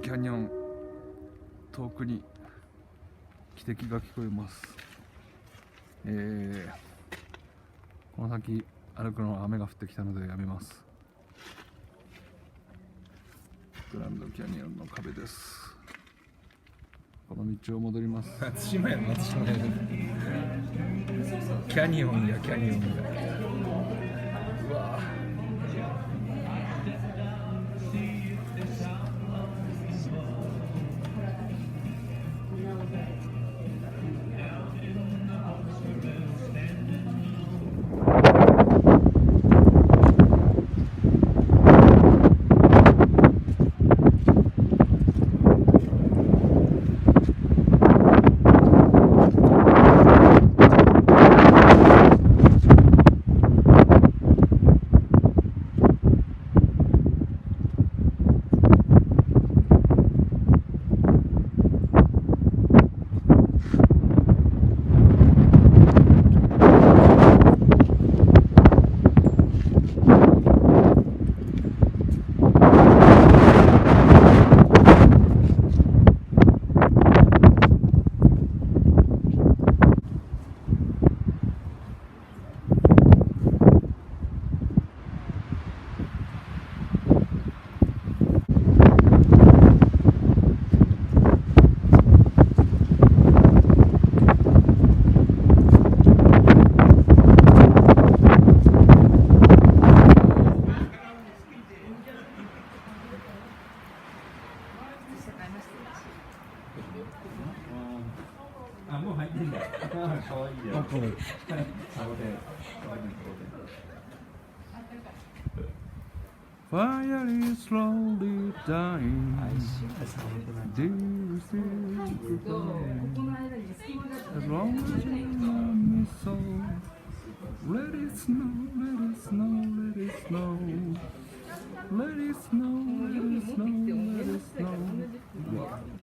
キャニオン、遠くに汽笛が聞こえます。この先歩くのは雨が降ってきたのでやめます。グランドキャニオンの壁です。この道を戻ります。松島や松島やキャニオンやキャニオンや。うわあ、もう入ってんだ。かわいいよ。Fire is slowly dying. Do you feel as long as you love me so? Let it snow, let it snow, let it snow, let it snow.